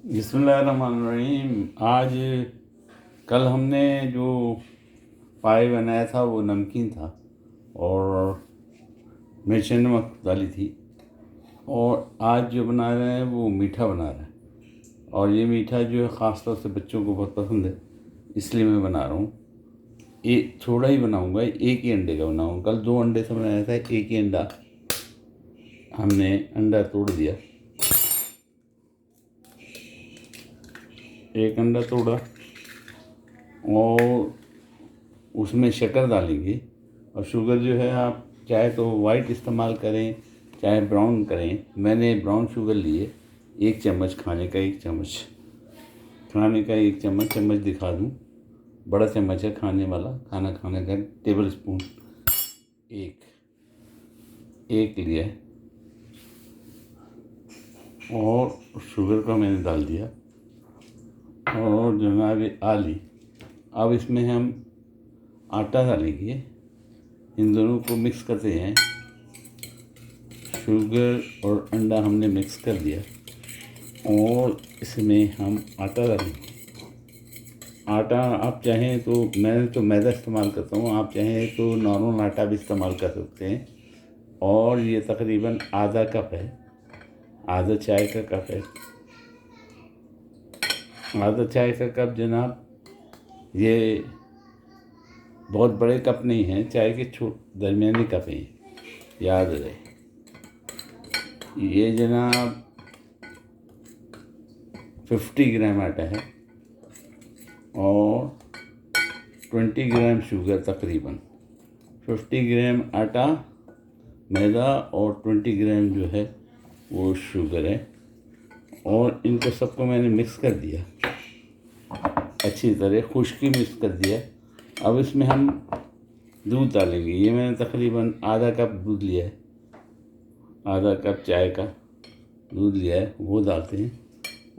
बिस्मिल्लाहिर्रहमानिर्रहीम। आज कल हमने जो पाए बनाया था वो नमकीन था और मिर्च नमक डाली थी, और आज जो बना रहे हैं वो मीठा बना रहे हैं। और ये मीठा जो है ख़ास तौर से बच्चों को बहुत पसंद है, इसलिए मैं बना रहा हूँ। थोड़ा ही बनाऊँगा, एक ही अंडे का बनाऊँगा। कल 2 अंडे से बनाया था, एक ही अंडा हमने अंडा तोड़ दिया। एक अंडा तोड़ा और उसमें शक्कर डालेंगे। और शुगर जो है आप चाहे तो वाइट इस्तेमाल करें चाहे ब्राउन करें। मैंने ब्राउन शुगर लिए, 1 चम्मच खाने का, 1 चम्मच खाने का, 1 चम्मच दिखा दूँ, बड़ा चम्मच है खाने वाला, खाना खाने का टेबल स्पून एक लिया है। और शुगर को मैंने डाल दिया और जनाब आली। अब इसमें हम आटा डालेंगे, इन दोनों को मिक्स करते हैं। शुगर और अंडा हमने मिक्स कर दिया और इसमें हम आटा डालेंगे। आटा आप चाहें तो, मैं तो मैदा इस्तेमाल करता हूँ, आप चाहें तो नॉर्मल आटा भी इस्तेमाल कर सकते हैं। और ये तकरीबन आधा कप है, आधा चाय का कप है, आधा चाय का कप जनाब। ये बहुत बड़े कप नहीं हैं, चाय के दरमियानी कप हैं, याद रहे। ये जनाब 50 ग्राम आटा है और 20 ग्राम शुगर, तकरीबन 50 ग्राम आटा मैदा और 20 ग्राम जो है वो शुगर है। और इनको सबको मैंने मिक्स कर दिया अच्छी तरह, खुश्की मिक्स कर दिया। अब इसमें हम दूध डालेंगे। ये मैंने तकरीबन आधा कप दूध लिया है, आधा कप चाय का दूध लिया है, वो डालते हैं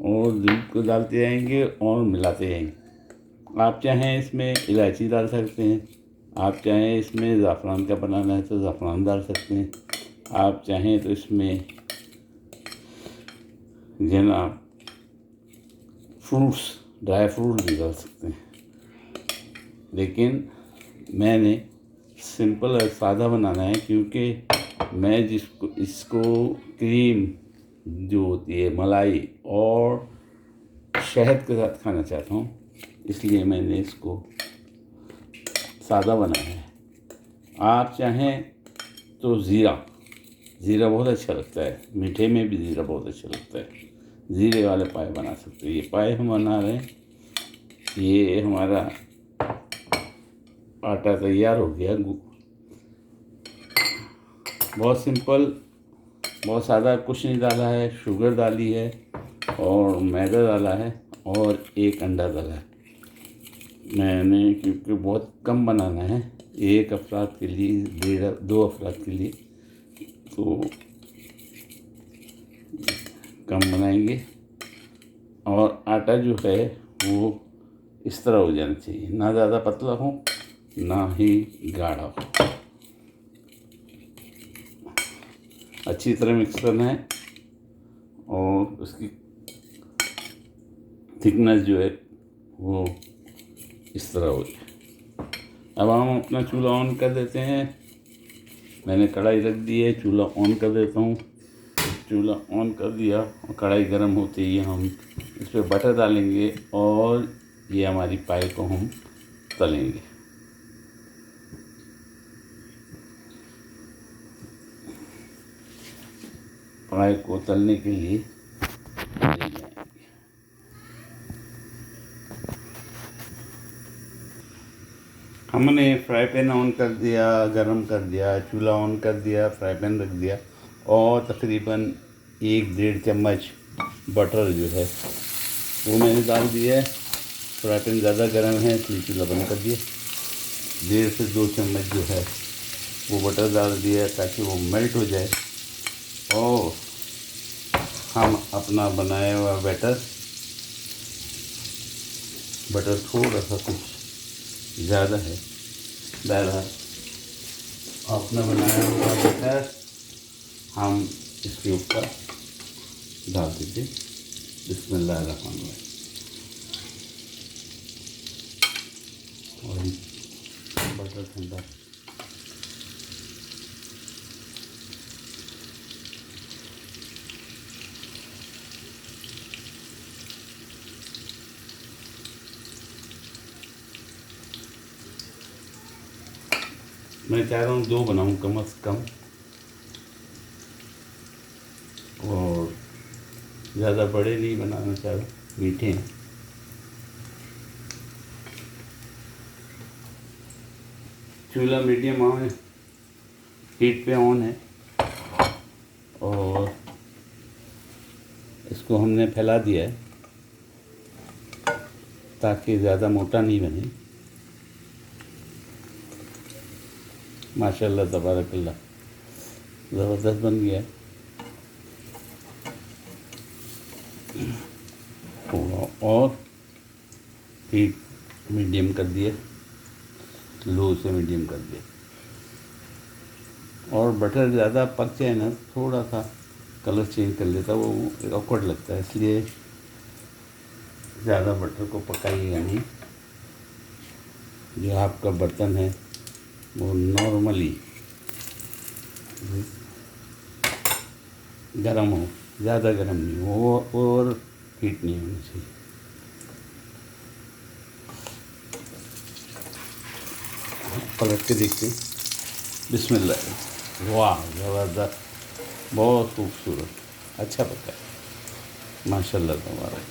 और दूध को डालते जाएंगे और मिलाते जाएंगे। आप चाहें इसमें इलायची डाल सकते हैं, आप चाहें इसमें ज़ाफ़रान का बनाना है तो ज़ाफ़रान डाल सकते हैं, आप चाहें तो इसमें जनाब फ्रूट्स, ड्राई फ्रूट भी डाल सकते हैं। लेकिन मैंने सिंपल और सादा बनाना है, क्योंकि मैं इसको क्रीम जो होती है, मलाई और शहद के साथ खाना चाहता हूँ, इसलिए मैंने इसको सादा बनाया है। आप चाहें तो ज़ीरा बहुत अच्छा लगता है, मीठे में भी ज़ीरा बहुत अच्छा लगता है, ज़ीरे वाले पाए बना सकते हैं। ये पाए हम बना रहे हैं, ये हमारा आटा तैयार हो गया। बहुत सिंपल, बहुत सादा, कुछ नहीं डाला है। शुगर डाली है और मैदा डाला है और 1 अंडा डाला है मैंने, क्योंकि बहुत कम बनाना है, 1 अफराद के लिए, 2 अफराद के लिए, तो कम बनाएंगे। और आटा जो है वो इस तरह हो जाना चाहिए, ना ज़्यादा पतला हो ना ही गाढ़ा हो। अच्छी तरह मिक्स करना है और उसकी थिकनेस जो है वो इस तरह हो जाए। अब हम अपना चूल्हा ऑन कर देते हैं। मैंने कढ़ाई रख दी है, चूल्हा ऑन कर देता हूँ। चूल्हा ऑन कर दिया और कढ़ाई गर्म होते ही हम इस पर बटर डालेंगे और ये हमारी पाई को हम तलेंगे। पाई को तलने के लिए हमने फ्राई पैन ऑन कर दिया, गरम कर दिया, चूल्हा ऑन कर दिया, फ्राई पैन रख दिया और तकरीबन 1-1.5 चम्मच बटर जो है वो मैंने डाल दिया है। फ्राई पैन ज़्यादा गर्म है इसलिए चूल्हा बंद कर दिया। 1.5 से 2 चम्मच जो है वो बटर डाल दिया ताकि वो मेल्ट हो जाए। और हम अपना बनाया हुआ बटर थोड़ा सा कुछ ज़्यादा है, बहरहाल अपना बनाया हुआ बटर हम इसके ऊपर डाल दीजिए। बिस्मिल्लाहिर्रहमानिर्रहीम। और बटर ठंडा। मैं चाह रहा हूँ 2 बनाऊँ कम से कम, और ज़्यादा बड़े नहीं बनाना चाह रहा, मीठे हैं। चूल्हा मीडियम ऑन, हीट पे ऑन है, और इसको हमने फैला दिया है ताकि ज़्यादा मोटा नहीं बने। माशाल्लाह तबारकल्लाह, ज़बरदस्त बन गया है। और हीट मीडियम कर दिए, लो से मीडियम कर दिया। और बटर ज़्यादा पक जाए ना, थोड़ा सा कलर चेंज कर लेता, वो ऑकवर्ड लगता है, इसलिए ज़्यादा बटर को पकाइएगा नहीं। जो आपका बर्तन है वो नॉर्मली गरम हो, ज़्यादा गरम नहीं हो और हीट नहीं होनी चाहिए। पलट के देखते हैं। बिस्मिल्लाह। वाह ज़बरदस्त, बहुत खूबसूरत, अच्छा पका है माशाल्लाह तबारक।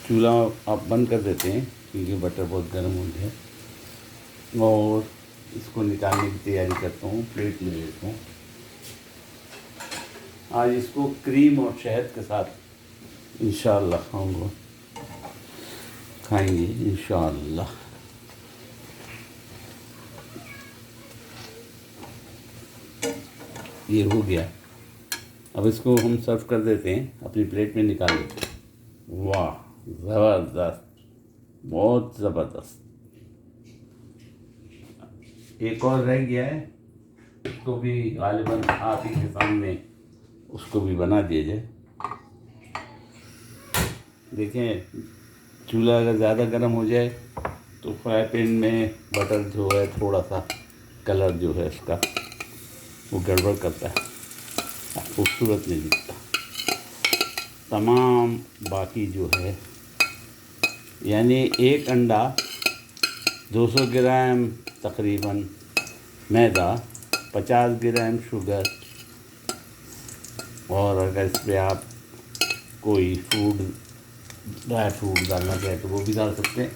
चूल्हा आप बंद कर देते हैं क्योंकि बटर बहुत गर्म हो गया है। और इसको निकालने की तैयारी करता हूँ, प्लेट में लेता हूँ। आज इसको क्रीम और शहद के साथ इंशाअल्लाह खाएंगे इंशाअल्लाह। ये हो गया, अब इसको हम सर्व कर देते हैं, अपनी प्लेट में निकाल लेते हैं। वाह ज़बरदस्त, बहुत ज़बरदस्त। एक और रह गया है, उसको भी गालिबन आप ही के सामने उसको भी बना दिया जाए। देखें, चूल्हा अगर ज़्यादा गर्म हो जाए तो फ्राई पैन में बटर जो है थोड़ा सा कलर जो है इसका वो गड़बड़ करता है, खूबसूरत नहीं दिखता। तमाम बाकी जो है, यानी एक अंडा, 200 ग्राम तकरीबन मैदा, 50 ग्राम शुगर, और अगर इस पर आप कोई ड्राई फ्रूट डालना चाहे तो वो भी डाल सकते हैं,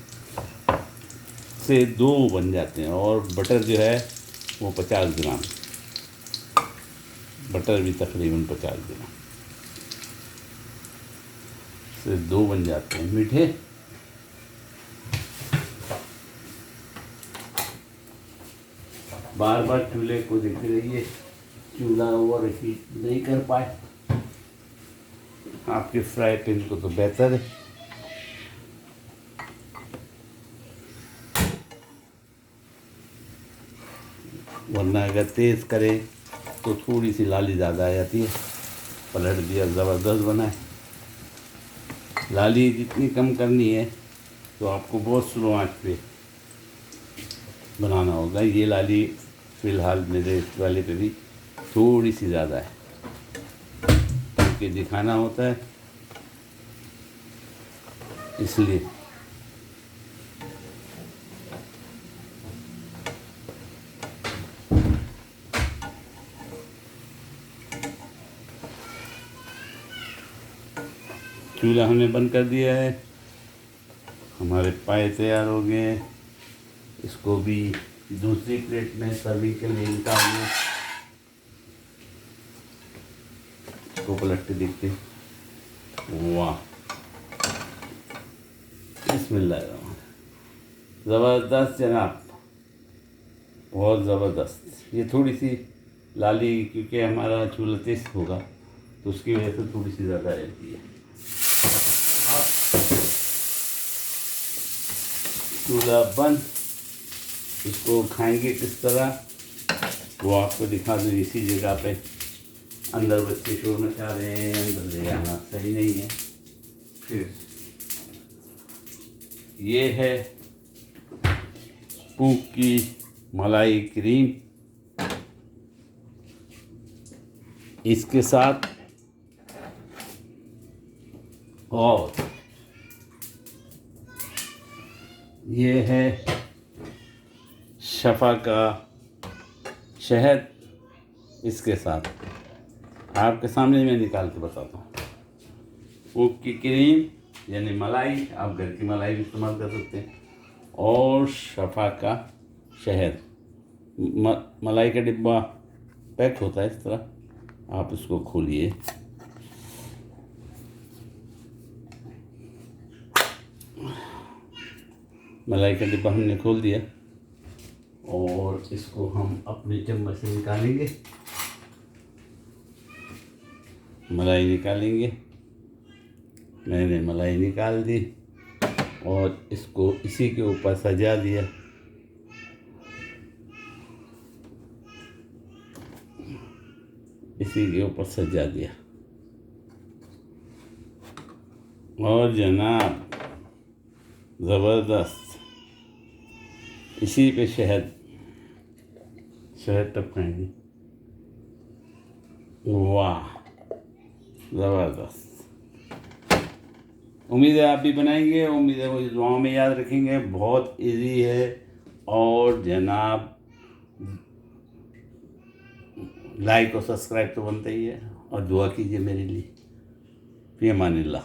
से 2 बन जाते हैं। और बटर जो है वो 50 ग्राम, बटर भी तकरीबन 50 ग्राम से 2 बन जाते हैं मीठे। बार बार चूल्हे को देखते रहिए, चूल्हा ओवर हीट नहीं कर पाए। आपके फ्राई पैन को तो बेहतर है। वरना अगर तेज़ करें तो थोड़ी सी लाली ज़्यादा आ जाती है। पलट दिया, ज़बरदस्त बना है। लाली जितनी कम करनी है तो आपको बहुत स्लो आंच पे बनाना होगा। ये लाली फ़िलहाल मेरे इस वाले पे भी थोड़ी सी ज़्यादा है, क्योंकि दिखाना होता है इसलिए। चूल्हा हमने बंद कर दिया है, हमारे पाए तैयार हो गए हैं। इसको भी दूसरी प्लेट में सर्विंग के लिए निकाल लें। इसको पलट के देखते हैं। वाह बिस्मिल्लाह, ज़बरदस्त जनाब, बहुत ज़बरदस्त। ये थोड़ी सी लाली क्योंकि हमारा चूल्हा तेज होगा तो उसकी वजह से थोड़ी सी ज़्यादा रहती है। चूल्हा बंद। इसको खाएंगे किस तरह वो आपको दिखा दूँ इसी जगह पे। अंदर बच्चे शोर मचा रहे हैं, अंदर ले आना सही नहीं है। फिर ये है पूक की मलाई क्रीम, इसके साथ, और ये है शफा का शहद, इसके साथ। आपके सामने मैं निकाल के बताता हूँ। पूक की क्रीम यानी मलाई, आप घर की मलाई भी इस्तेमाल कर सकते हैं, और शफा का शहद। मलाई का डिब्बा पैक होता है इस तरह, आप इसको खोलिए। मलाई का डिब्बा हमने खोल दिया, और इसको हम अपने चम्मच से निकालेंगे, मलाई निकालेंगे। मैंने मलाई निकाल दी और इसको इसी के ऊपर सजा दिया। इसी के ऊपर सजा दिया, और जनाब ज़बरदस्त, इसी पे शहद टपकाएंगे। वाह, ज़बरदस्त। उम्मीद है आप भी बनाएंगे, उम्मीद है मुझे दुआओं में याद रखेंगे। बहुत इजी है, और जनाब लाइक और सब्सक्राइब तो बनता ही है, और दुआ कीजिए मेरे लिए। फ़ी अमानिल्लाह।